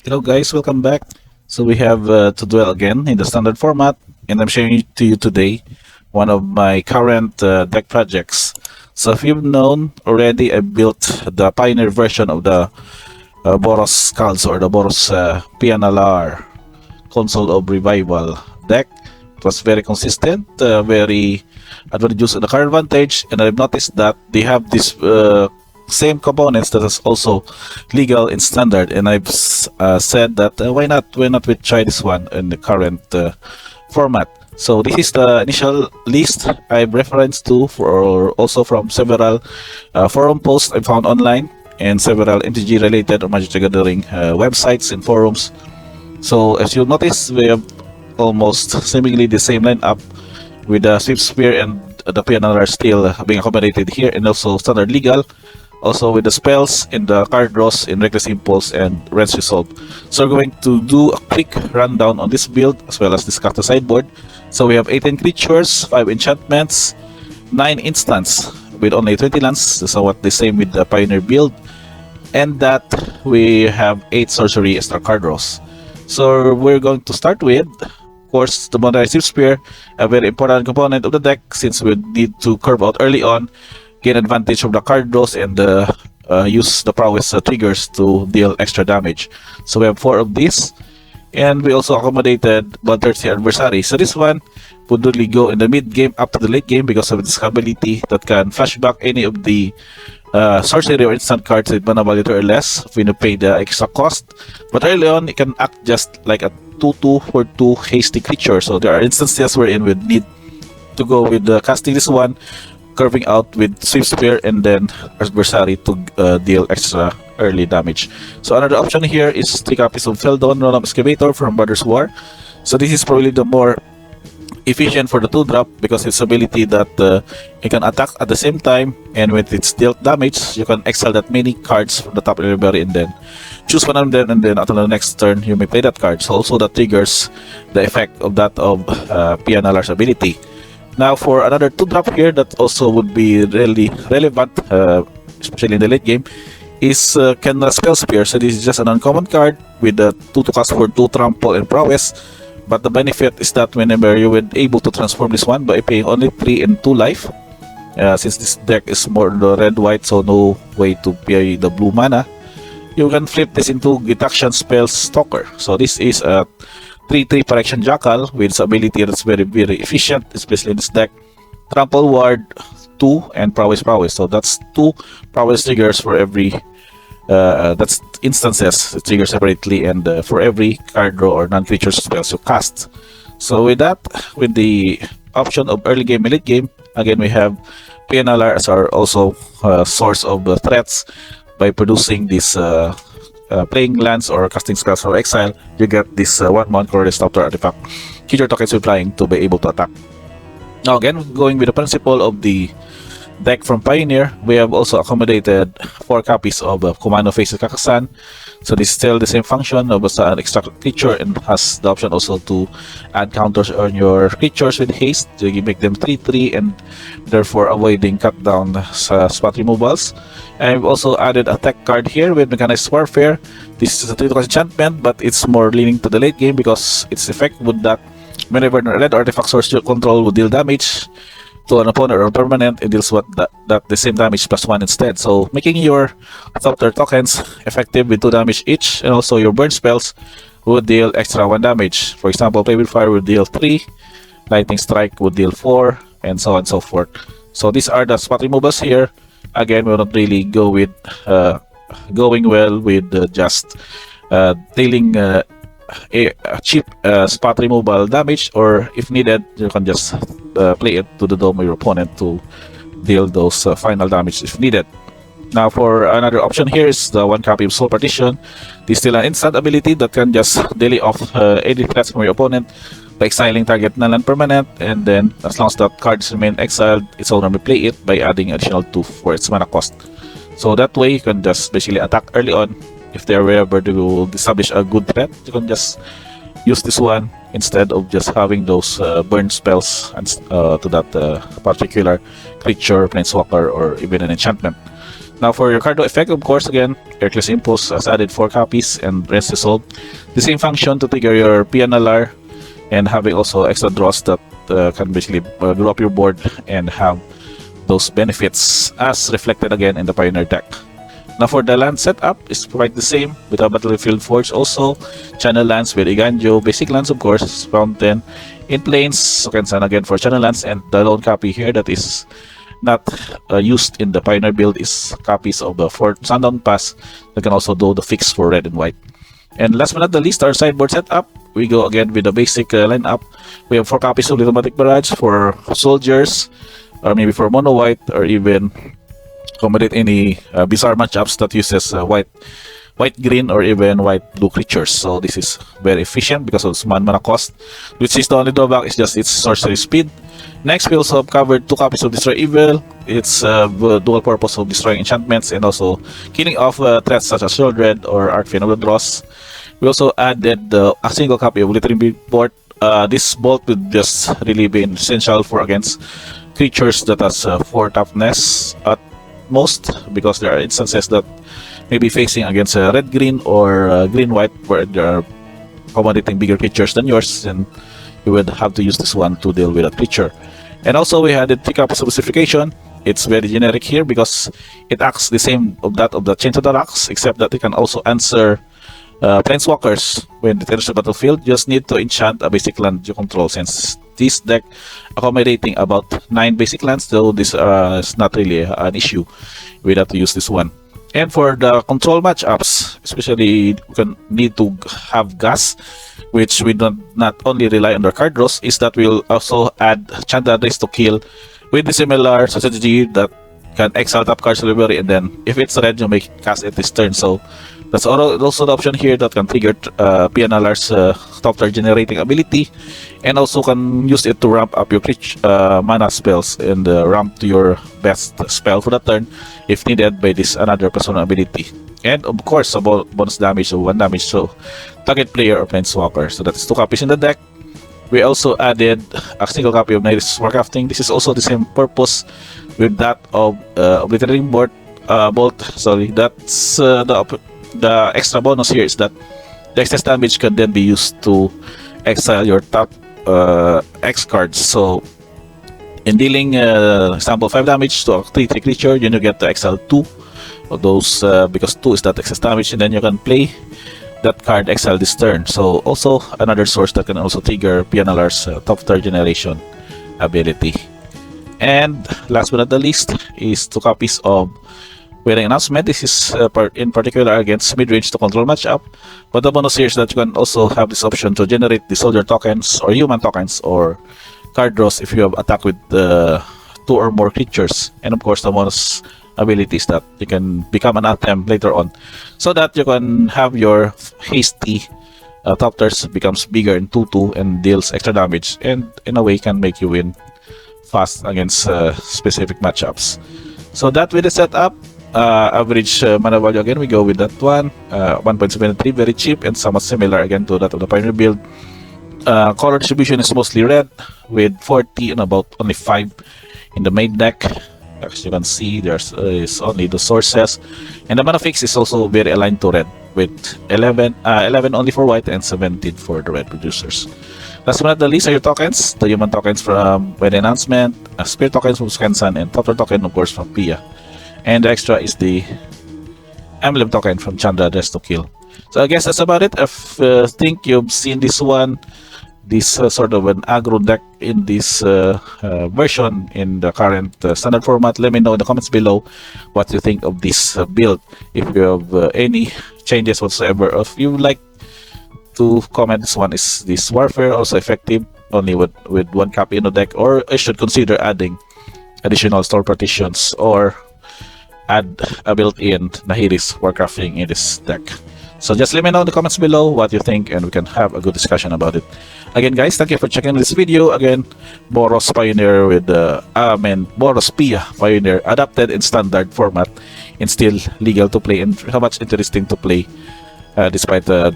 Hello guys, welcome back. So we have to dwell again in the standard format, and I'm sharing to you today one of my current deck projects. So if you've known already, I built the pioneer version of the Boros Skulls or the Boros Pia Console of Revival deck. It was very consistent, very advantageous in the card advantage, and I've noticed that they have this same components that is also legal in standard, and I've said that why not we try this one in the current format. So this is the initial list I've referenced to for also from several forum posts I found online and several MTG related or Magic the Gathering websites and forums. So as you'll notice, we have almost seemingly the same lineup with the Swift Spear and the PNR still being accommodated here, and also standard legal, also with the spells and the card draws in Reckless Impulse and Wrench Resolve. So we're going to do a quick rundown on this build as well as discuss the sideboard. So we have 18 creatures, 5 enchantments, 9 instants with only 20 lands, somewhat the same with the Pioneer build, and that we have 8 sorcery star card draws. So we're going to start with, of course, the Modernized Spear, a very important component of the deck since we need to curve out early on, gain advantage of the card draws, and use the prowess triggers to deal extra damage. So we have 4 of these, and we also accommodated Bloodthirsty Adversary. So this one would really go in the mid game up to the late game because of its ability that can flashback any of the sorcery or instant cards with mana value 2 or less when you pay the extra cost. But early on, it can act just like a 2-2 for 2 hasty creature. So there are instances wherein we need to go with casting this one, curving out with Swift Spear, and then Adversary to deal extra early damage. So another option here is 3 copies of Feldon Rolam Excavator from Brothers War. So this is probably the more efficient for the 2-drop because its ability that it can attack at the same time, and when it's dealt damage, you can exile that many cards from the top of your library and then choose one of them, and then after the next turn you may play that card. So also that triggers the effect of that of PNLR's ability. Now for another 2-drop here that also would be really relevant, especially in the late game, is Kenra Spell Spear. So this is just an uncommon card with the 2 to cast for 2 trample and prowess. But the benefit is that whenever you would able to transform this one by paying only 3 and 2 life, since this deck is more the red-white, so no way to pay the blue mana, you can flip this into Deduction Spell Stalker. So this is a 3-3 Correction Jackal with its ability that's very efficient, especially in this deck. Trample Ward 2 and Prowess. So that's 2 Prowess triggers for every that's instances trigger separately, and for every card draw or non-creature spells you cast. So with that, with the option of early game and late game, again we have PNLR as our also source of threats. By producing this playing lands or casting spells for Exile, you get this 1-1 Color Disruptor artifact creature tokens with flying to be able to attack. Now again, going with the principle of the deck from Pioneer, we have also accommodated 4 copies of Commando Faces Kakasan. So this is still the same function of an extra creature, and has the option also to add counters on your creatures with haste to make them 3-3 and therefore avoiding cut down spot removals. And we've also added a tech card here with Mechanized Warfare. This is a 3 enchantment, but it's more leaning to the late game because its effect would that whenever the red artifact source you control would deal damage to an opponent or permanent, it deals what that the same damage plus 1 instead. So making your top-tier tokens effective with 2 damage each, and also your burn spells would deal extra 1 damage. For example, Play with Fire would deal 3, Lightning Strike would deal 4, and so on and so forth. So these are the spot removals here. Again, we will not really go with going well with just dealing a cheap spot removal damage, or if needed, you can just play it to the dome of your opponent to deal those final damage if needed. Now for another option here is the 1 copy of Soul Partition. This is still an instant ability that can just delay off any threats from your opponent by exiling target non-permanent, and then as long as that cards remain exiled, its owner may play it by adding additional 2 for its mana cost. So that way you can just basically attack early on. If they are able to establish a good threat, you can just use this one instead of just having those burn spells and to that particular creature, planeswalker, or even an enchantment. Now for your card effect, of course, again, Reckless Impulse has added 4 copies and Rest Resolve. The same function to trigger your PNLR, and having also extra draws that can basically grow up your board and have those benefits as reflected again in the Pioneer deck. Now for the land setup, it's quite the same with a Battlefield Forge also, channel lands with Iganjo, basic lands of course, Fountain, in planes, Sokensan again for channel lands, and the lone copy here that is not used in the Pioneer build is copies of the Fort Sundown Pass that can also do the fix for red and white. And last but not the least, our sideboard setup, we go again with the basic lineup. We have 4 copies of Diplomatic Barrage for soldiers, or maybe for mono white, or even accommodate any bizarre matchups that uses white green or even white blue creatures. So this is very efficient because of its mana cost, which is the only drawback is just its sorcery speed. Next, we also have covered 2 copies of Destroy Evil. It's dual purpose of destroying enchantments and also killing off threats such as Shieldred or Arcane of the Dross. We also added a single copy of Littering Board. This bolt would just really be essential for against creatures that has 4 toughness at most, because there are instances that may be facing against red-green or green-white where they are accommodating bigger creatures than yours, and you would have to use this one to deal with that creature. And also we added 3 copies of Specification. It's very generic here because it acts the same of that of the Chain to the Rocks, except that it can also answer Planeswalkers when it enters the battlefield. You just need to enchant a basic land you control, since this deck accommodating about 9 basic lands, though this is not really an issue. We have to use this one. And for the control matchups, especially we can need to have gas, which we don't not only rely on the card draws, is that we'll also add Chandra Race to Kill with the similar strategy that can exile top cards delivery, and then if it's red, you may cast it this turn. So that's also the option here that can trigger PNLR's top card generating ability, and also can use it to ramp up your mana spells and ramp to your best spell for the turn if needed by this another persona ability. And of course, a bonus damage of 1 damage to target player or planeswalker. So that's 2 copies in the deck. We also added a single copy of Nihilist Warcrafting. This is also the same purpose with that of Obliterating Bolt. Sorry, that's the extra bonus here is that the excess damage can then be used to exile your top X cards. So in dealing example 5 damage to a 3/3 creature, then you get to exile 2 of those because 2 is that excess damage, and then you can play that card exile this turn. So also another source that can also trigger PNLR's top 3rd generation ability. And last but not the least is 2 copies of Wedding Announcement. This is in particular against mid-range to control matchup, but the bonus here is that you can also have this option to generate the soldier tokens or human tokens or card draws if you have attack with 2 or more creatures. And of course the bonus abilities that you can become an Anthem later on, so that you can have your hasty top tiers becomes bigger in 2/2 and deals extra damage, and in a way can make you win fast against specific matchups. So that with the setup, average mana value again, we go with that one, 1.73, very cheap and somewhat similar again to that of the Pioneer build. Color distribution is mostly red with 40 and about only 5 in the main deck. As you can see, there's is only the sources, and the mana fix is also very aligned to red with 11 only for white and 17 for the red producers. Last but not the least are your tokens, the human tokens from Wedding Announcement, spirit tokens from Skansan, and Topper token of course from Pia. And the extra is the emblem token from Chandra Dress to Kill. So I guess that's about it. I think you've seen this one, this sort of an aggro deck in this version in the current standard format. Let me know in the comments below what you think of this build. If you have any changes whatsoever, or if you would like to comment this one, is this warfare also effective only with 1 copy in the deck, or I should consider adding additional store partitions or add a built-in Nihilist Warcrafting in this deck. So just let me know in the comments below what you think, and we can have a good discussion about it. Again guys, thank you for checking this video. Again, Boros Pioneer with Boros Pia Pioneer adapted in standard format and still legal to play and how much interesting to play despite the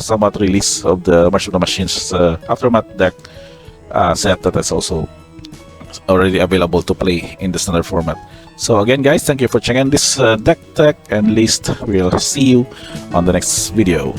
somewhat release of the March of the Machines Aftermath deck set that is also already available to play in the standard format. So again guys, thank you for checking this deck tech and list. We'll see you on the next video.